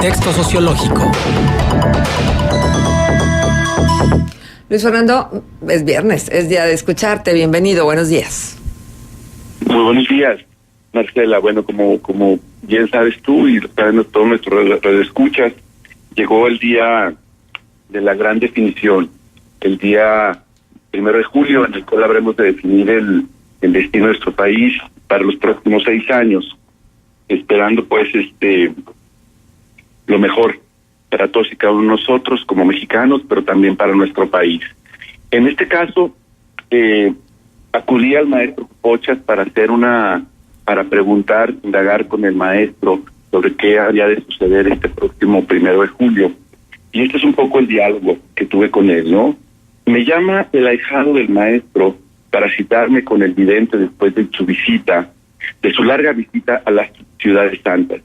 Contexto sociológico. Luis Fernando, es viernes, es día de escucharte. Bienvenido, buenos días. Muy buenos días, Marcela. Bueno, como bien sabes tú y saben todos nuestros radioescuchas, llegó el día de la gran definición, el día 1 de julio, en el cual habremos de definir el destino de nuestro país para los próximos 6 años, esperando pues lo mejor para todos y cada uno de nosotros como mexicanos, pero también para nuestro país. En este caso, acudí al maestro Pochas para preguntar, indagar con el maestro sobre qué había de suceder este próximo 1 de julio. Y este es un poco el diálogo que tuve con él, ¿no? Me llama el ahijado del maestro para citarme con el vidente después de su visita, de su larga visita a las ciudades santas.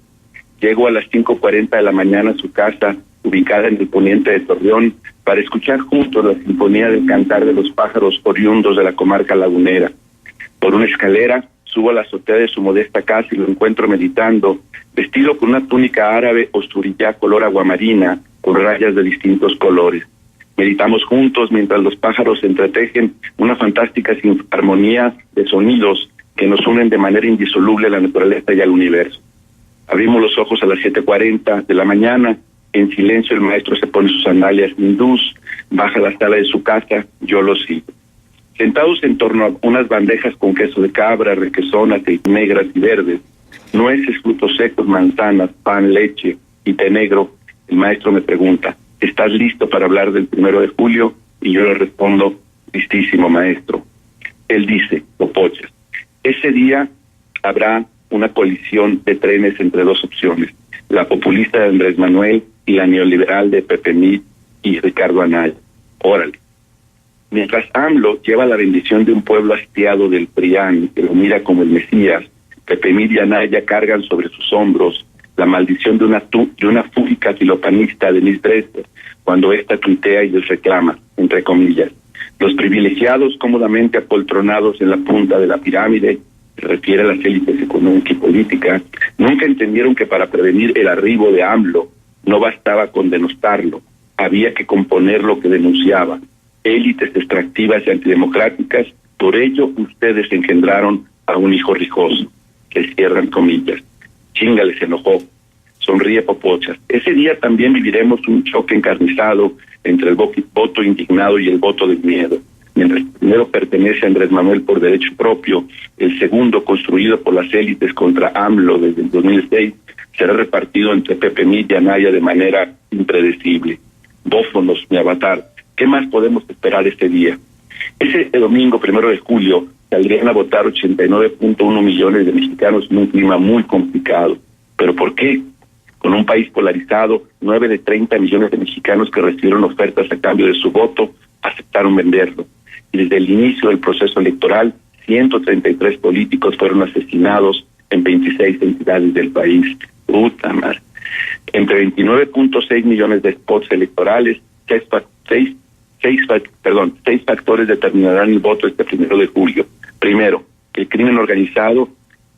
Llego a las 5:40 de la mañana a su casa, ubicada en el poniente de Torreón, para escuchar juntos la sinfonía del cantar de los pájaros oriundos de la comarca lagunera. Por una escalera subo a la azotea de su modesta casa y lo encuentro meditando, vestido con una túnica árabe o suriyá color aguamarina, con rayas de distintos colores. Meditamos juntos mientras los pájaros entretejen una fantástica armonía de sonidos que nos unen de manera indisoluble a la naturaleza y al universo. Abrimos los ojos a las 7:40 de la mañana. En silencio el maestro se pone sus sandalias hindús, baja a la sala de su casa, yo lo sigo. Sentados en torno a unas bandejas con queso de cabra, requesón, aceite negras y verdes, nueces, frutos secos, manzanas, pan, leche y té negro, el maestro me pregunta, ¿estás listo para hablar del 1 de julio? Y yo le respondo, listísimo, maestro. Él dice, Pochas, ese día habrá una colisión de trenes entre dos opciones, la populista de Andrés Manuel y la neoliberal de Pepe Mid y Ricardo Anaya. Órale. Mientras AMLO lleva la bendición de un pueblo hastiado del PRIAN, que lo mira como el Mesías, Pepe Mid y Anaya cargan sobre sus hombros la maldición de una fúgica filopanista, Denise Dresser, cuando ésta tuitea y les reclama, entre comillas. Los privilegiados cómodamente apoltronados en la punta de la pirámide, se refiere a las élites económica y política, nunca entendieron que para prevenir el arribo de AMLO no bastaba con denostarlo, había que componer lo que denunciaba. Élites extractivas y antidemocráticas, por ello ustedes engendraron a un hijo rijoso, que cierran comillas. Chingale, se enojó. Sonríe Popochas. Ese día también viviremos un choque encarnizado entre el voto indignado y el voto de miedo. Mientras el primero pertenece a Andrés Manuel por derecho propio, el segundo, construido por las élites contra AMLO desde el 2006, será repartido entre Pepe Mid y Anaya de manera impredecible. Bófonos, mi avatar, ¿qué más podemos esperar este día? Ese domingo 1 de julio saldrían a votar 89.1 millones de mexicanos en un clima muy complicado. ¿Pero por qué? Con un país polarizado, 9 de 30 millones de mexicanos que recibieron ofertas a cambio de su voto aceptaron venderlo. Y desde el inicio del proceso electoral, 133 políticos fueron asesinados en 26 entidades del país. Puta madre. Entre 29.6 millones de spots electorales, seis factores determinarán el voto este 1 de julio. Primero, el crimen organizado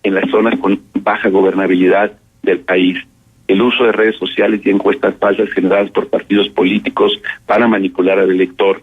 en las zonas con baja gobernabilidad del país. El uso de redes sociales y encuestas falsas generadas por partidos políticos para manipular al elector.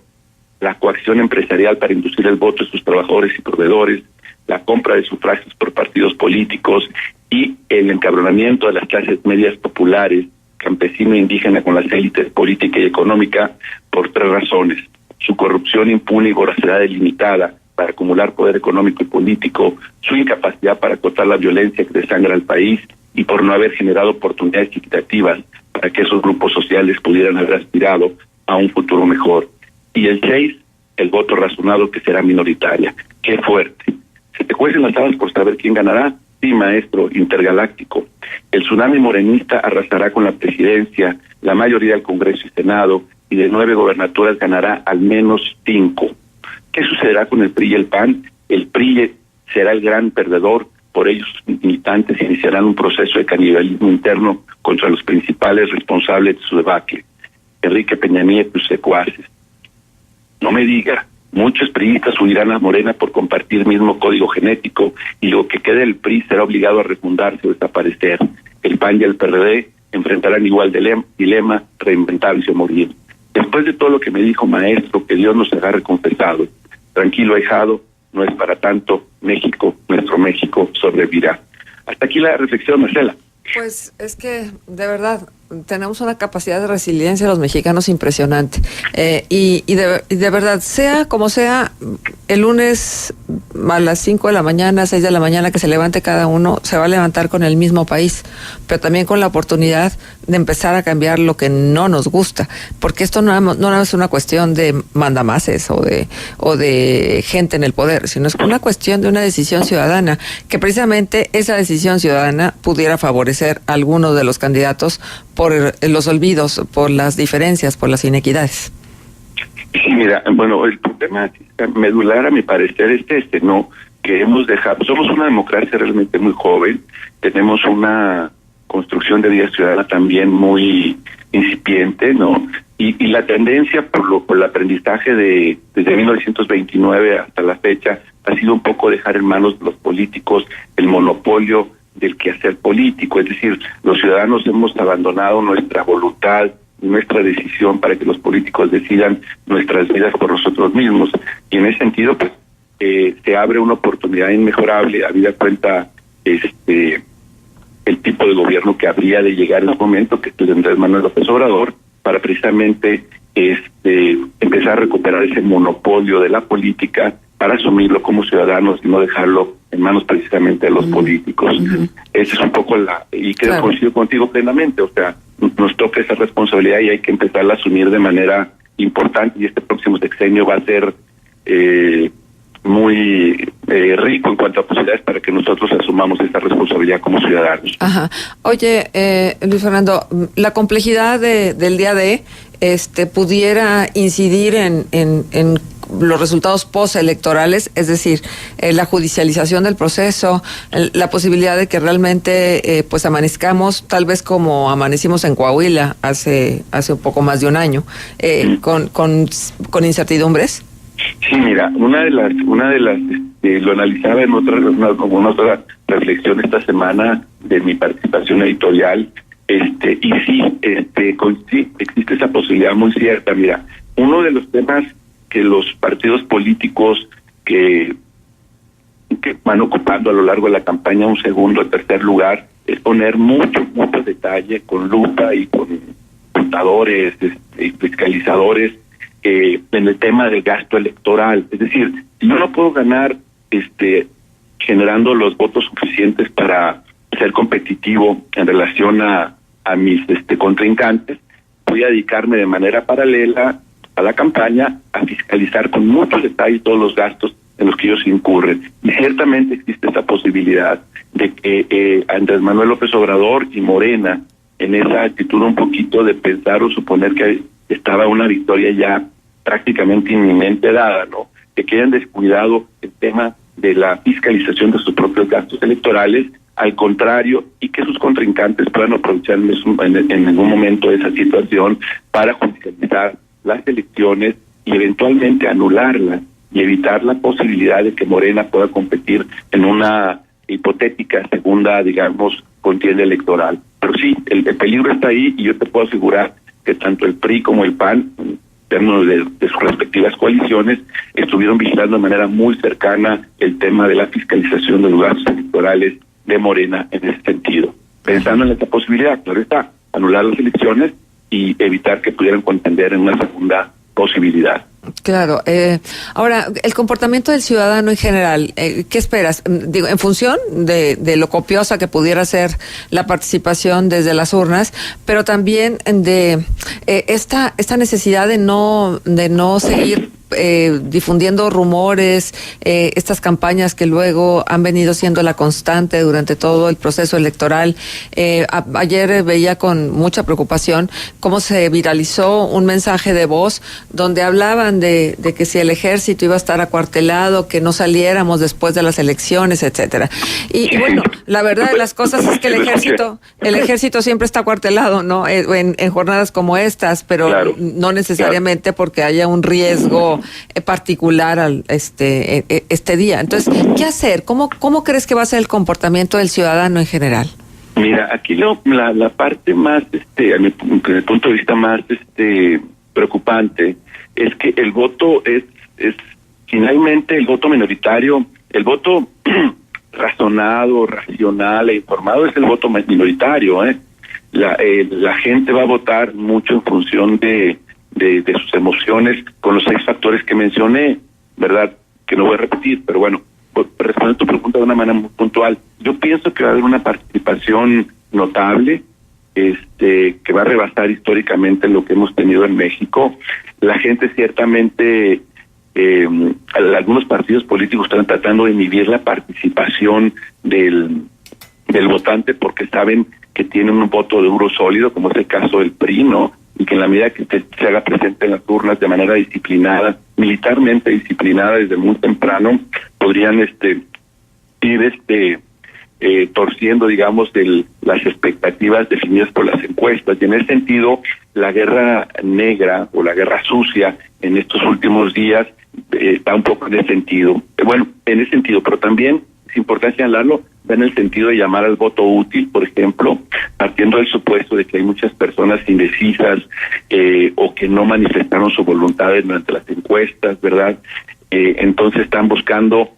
La coacción empresarial para inducir el voto de sus trabajadores y proveedores. La compra de sufragios por partidos políticos y el encabronamiento de las clases medias populares, campesino e indígena con las élites política y económica por 3 razones. Su corrupción impune y voracidad ilimitada para acumular poder económico y político, su incapacidad para acotar la violencia que desangra al país y por no haber generado oportunidades equitativas para que esos grupos sociales pudieran haber aspirado a un futuro mejor. Y el 6, el voto razonado que será minoritaria. ¡Qué fuerte! ¿Se te cuecen las habas por saber quién ganará? Sí, maestro intergaláctico. El tsunami morenista arrasará con la presidencia, la mayoría del Congreso y Senado, y de 9 gobernaturas ganará al menos 5. ¿Qué sucederá con el PRI y el PAN? El PRI será el gran perdedor, por ello sus militantes iniciarán un proceso de canibalismo interno contra los principales responsables de su debacle, Enrique Peña Nieto y sus secuaces. No me diga, muchos priistas unirán a Morena por compartir el mismo código genético y lo que quede del PRI será obligado a refundarse o desaparecer. El PAN y el PRD enfrentarán igual dilema, reinventarse o morir. Después de todo lo que me dijo maestro, que Dios nos agarre confesado. Tranquilo, ahijado, no es para tanto. México, nuestro México, sobrevivirá. Hasta aquí la reflexión, Marcela. Pues es que, de verdad, tenemos una capacidad de resiliencia los mexicanos impresionante. Y de verdad, sea como sea, el lunes a las 5 de la mañana, 6 de la mañana, que se levante cada uno, se va a levantar con el mismo país, pero también con la oportunidad de empezar a cambiar lo que no nos gusta, porque esto no es una cuestión de mandamases o de gente en el poder, sino es una cuestión de una decisión ciudadana, que precisamente esa decisión ciudadana pudiera favorecer a alguno de los candidatos por los olvidos, por las diferencias, por las inequidades. Sí, mira, bueno, el problema medular, a mi parecer, es ¿no? Que hemos dejado, somos una democracia realmente muy joven, tenemos una construcción de vida ciudadana también muy incipiente, ¿no? Y la tendencia por el aprendizaje desde 1929 hasta la fecha ha sido un poco dejar en manos de los políticos el monopolio del quehacer político, es decir, los ciudadanos hemos abandonado nuestra voluntad, nuestra decisión para que los políticos decidan nuestras vidas por nosotros mismos. Y en ese sentido, pues, se abre una oportunidad inmejorable, habida cuenta el tipo de gobierno que habría de llegar en un momento, que es el de Andrés Manuel López Obrador, para precisamente empezar a recuperar ese monopolio de la política, para asumirlo como ciudadanos y no dejarlo en manos precisamente de los políticos. Esa es un poco coincido contigo plenamente, o sea, nos toca esa responsabilidad y hay que empezar a asumir de manera importante, y este próximo sexenio va a ser muy rico en cuanto a posibilidades para que nosotros asumamos esta responsabilidad como ciudadanos. Ajá. Oye, Luis Fernando, la complejidad del día de pudiera incidir en los resultados postelectorales, es decir, la judicialización del proceso, la posibilidad de que realmente pues amanezcamos tal vez como amanecimos en Coahuila hace un poco más de un año, con incertidumbres. Sí, mira, una de las lo analizaba en otra reflexión esta semana de mi participación editorial, y sí, sí existe esa posibilidad muy cierta. Mira, uno de los temas que los partidos políticos que van ocupando a lo largo de la campaña un segundo o tercer lugar es poner mucho detalle con lupa y con contadores y fiscalizadores en el tema del gasto electoral. Es decir, si yo no puedo ganar generando los votos suficientes para ser competitivo en relación a mis contrincantes, voy a dedicarme de manera paralela a la campaña a fiscalizar con mucho detalle todos los gastos en los que ellos incurren. Y ciertamente existe esa posibilidad de que Andrés Manuel López Obrador y Morena, en esa actitud un poquito de pensar o suponer que estaba una victoria ya prácticamente inminente dada, ¿no? Que hayan descuidado el tema de la fiscalización de sus propios gastos electorales, al contrario, y que sus contrincantes puedan aprovechar en algún momento esa situación para judicializar las elecciones y eventualmente anularlas y evitar la posibilidad de que Morena pueda competir en una hipotética segunda, digamos, contienda electoral. Pero sí, el peligro está ahí, y yo te puedo asegurar que tanto el PRI como el PAN, en términos de sus respectivas coaliciones, estuvieron vigilando de manera muy cercana el tema de la fiscalización de los gastos electorales de Morena en ese sentido. Pensando en esta posibilidad, claro está, anular las elecciones y evitar que pudieran contender en una segunda posibilidad. Claro. Ahora, el comportamiento del ciudadano en general, ¿qué esperas? Digo, en función de lo copiosa que pudiera ser la participación desde las urnas, pero también de esta necesidad de no seguir difundiendo rumores, estas campañas que luego han venido siendo la constante durante todo el proceso electoral. Ayer veía con mucha preocupación cómo se viralizó un mensaje de voz donde hablaban de que si el ejército iba a estar acuartelado, que no saliéramos después de las elecciones, etcétera. Y bueno, la verdad de las cosas es que el ejército siempre está acuartelado, ¿no? En jornadas como estas, pero claro, no necesariamente porque haya un riesgo particular al este día. Entonces, ¿qué hacer? ¿Cómo crees que va a ser el comportamiento del ciudadano en general? Mira, aquí la parte más, desde mi punto de vista más preocupante, es que el voto es finalmente el voto minoritario, el voto razonado, racional e informado es el voto minoritario, La gente va a votar mucho en función de sus emociones, con los 6 factores que mencioné, ¿verdad? Que no voy a repetir, pero bueno, respondiendo a tu pregunta de una manera muy puntual, yo pienso que va a haber una participación notable, que va a rebasar históricamente lo que hemos tenido en México. La gente ciertamente, algunos partidos políticos están tratando de inhibir la participación del votante porque saben que tienen un voto duro sólido, como es el caso del PRI, ¿no? Y que en la medida que se haga presente en las urnas de manera disciplinada, militarmente disciplinada desde muy temprano, podrían ir torciendo, digamos, las expectativas definidas por las encuestas. Y en ese sentido, la guerra negra o la guerra sucia en estos últimos días está un poco en ese sentido. Pero también es importante señalarlo, va en el sentido de llamar al voto útil, por ejemplo, partiendo del supuesto de que hay muchas personas indecisas o que no manifestaron su voluntad durante las encuestas, ¿verdad? Entonces están buscando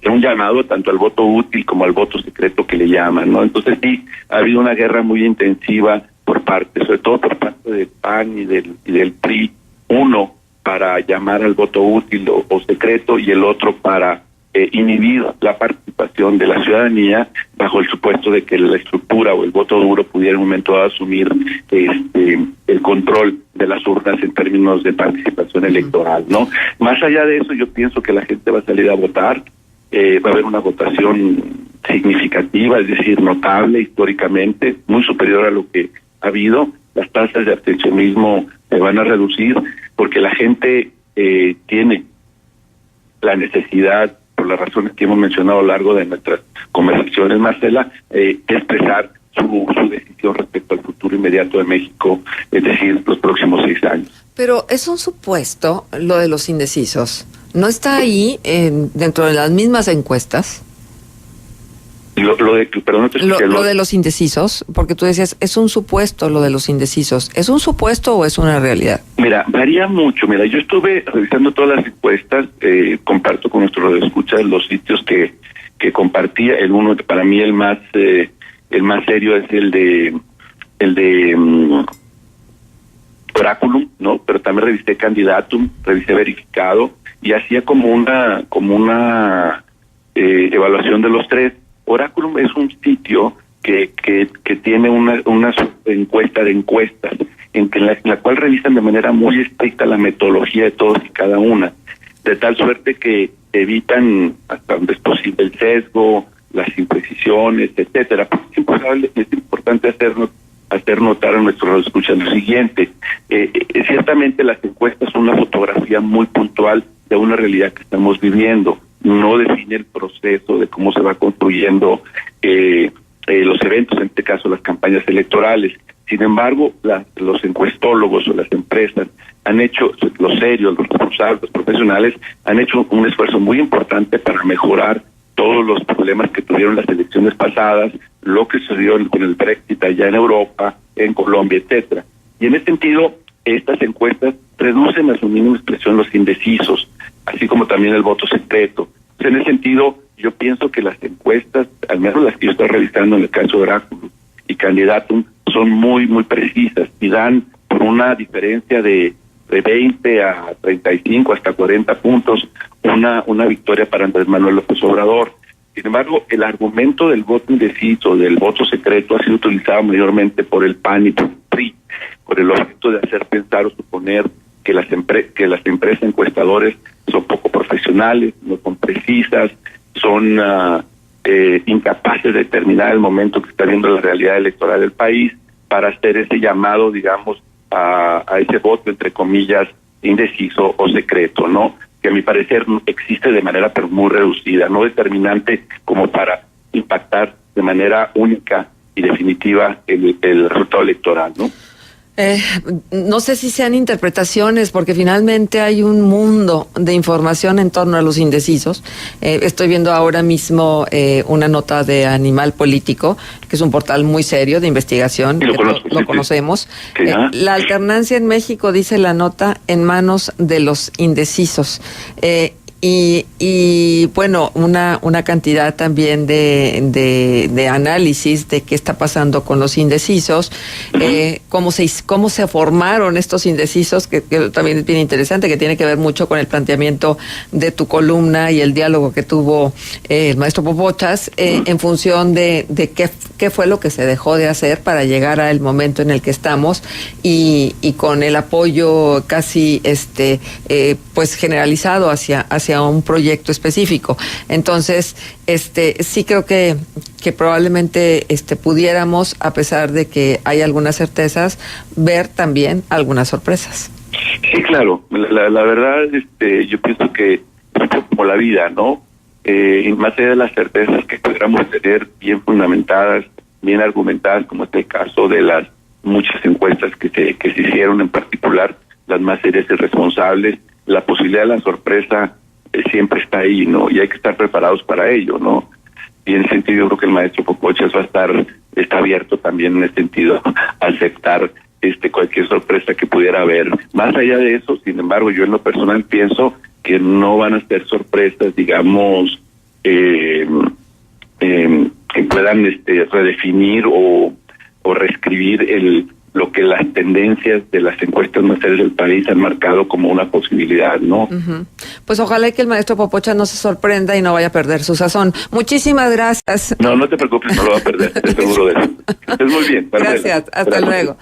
un llamado tanto al voto útil como al voto secreto que le llaman, ¿no? Entonces sí, ha habido una guerra muy intensiva sobre todo por parte del PAN y del PRI, uno para llamar al voto útil o secreto y el otro para inhibir la participación de la ciudadanía bajo el supuesto de que la estructura o el voto duro pudiera en un momento dado asumir el control de las urnas en términos de participación electoral, ¿no? Más allá de eso, yo pienso que la gente va a salir a votar, va a haber una votación significativa, es decir, notable históricamente, muy superior a lo que ha habido. Las tasas de abstencionismo se van a reducir porque la gente tiene la necesidad, por las razones que hemos mencionado a lo largo de nuestras conversaciones, Marcela, de expresar su decisión respecto al futuro inmediato de México, es decir, los próximos 6 años. Pero es un supuesto lo de los indecisos. ¿No está ahí dentro de las mismas encuestas? Lo de los indecisos, porque tú decías, es un supuesto lo de los indecisos. ¿Es un supuesto o es una realidad? Mira, varía mucho. Mira, yo estuve revisando todas las encuestas, comparto con nuestros radioescuchas los sitios que compartía. El uno, para mí el más serio es el de Oráculum, ¿no? Pero también revisé Candidatum, revisé Verificado y hacía como una evaluación de los 3. Oráculum es un sitio que tiene una encuesta de encuestas en la cual revisan de manera muy estricta la metodología de todos y cada una, de tal suerte que evitan hasta donde es posible el sesgo, las imprecisiones, etcétera. Es importante hacer notar a nuestros escuchas lo siguiente. Ciertamente las encuestas son una fotografía muy puntual de una realidad que estamos viviendo. No define el proceso de cómo se va construyendo los eventos, en este caso las campañas electorales. Sin embargo, los encuestólogos o las empresas han hecho, los serios, los responsables, los profesionales, han hecho un esfuerzo muy importante para mejorar todos los problemas que tuvieron las elecciones pasadas, lo que sucedió con el Brexit allá en Europa, en Colombia, etcétera. Y en ese sentido, estas encuestas reducen a su mínima expresión los indecisos, así como también el voto secreto. Entonces, en ese sentido, yo pienso que las encuestas, al menos las que yo estoy revisando en el caso de Oráculo y Candidatum, son muy, muy precisas y dan por una diferencia de 20 a 35 hasta 40 puntos una victoria para Andrés Manuel López Obrador. Sin embargo, el argumento del voto indeciso, del voto secreto, ha sido utilizado mayormente por el PAN y por el PRI, por el objeto de hacer pensar o suponer que las empresas encuestadores son poco profesionales, no son precisas, son incapaces de determinar el momento que está viendo la realidad electoral del país para hacer ese llamado, digamos, a ese voto, entre comillas, indeciso o secreto, ¿no? Que a mi parecer existe de manera pero muy reducida, no determinante como para impactar de manera única y definitiva el resultado electoral, ¿no? No sé si sean interpretaciones, porque finalmente hay un mundo de información en torno a los indecisos. Estoy viendo ahora mismo una nota de Animal Político, que es un portal muy serio de investigación, Sí, lo conocemos. Sí, La alternancia en México, dice la nota, en manos de los indecisos. Y bueno, una cantidad también de análisis de qué está pasando con los indecisos, cómo se formaron estos indecisos, que también es bien interesante, que tiene que ver mucho con el planteamiento de tu columna y el diálogo que tuvo el maestro Popochas, en función de qué fue lo que se dejó de hacer para llegar al momento en el que estamos, y con el apoyo casi pues generalizado hacia un proyecto específico. Entonces, sí creo que probablemente pudiéramos, a pesar de que hay algunas certezas, ver también algunas sorpresas. Sí, claro. La verdad, yo pienso que es como la vida, ¿no? Y más allá de las certezas que pudiéramos tener bien fundamentadas, bien argumentadas, como es el caso de las muchas encuestas que se hicieron, en particular las más serias y responsables, la posibilidad de la sorpresa siempre está ahí, ¿no? Y hay que estar preparados para ello, ¿no? Y en ese sentido yo creo que el maestro Popochas está abierto también en ese sentido a aceptar cualquier sorpresa que pudiera haber. Más allá de eso, sin embargo, yo en lo personal pienso que no van a ser sorpresas, digamos, que puedan redefinir o reescribir lo que las tendencias de las encuestas más serias del país han marcado como una posibilidad, ¿no? Uh-huh. Pues ojalá que el maestro Popochas no se sorprenda y no vaya a perder su sazón. Muchísimas gracias. No te preocupes, no lo va a perder, estoy seguro de eso. Estés muy bien. Gracias, hasta luego.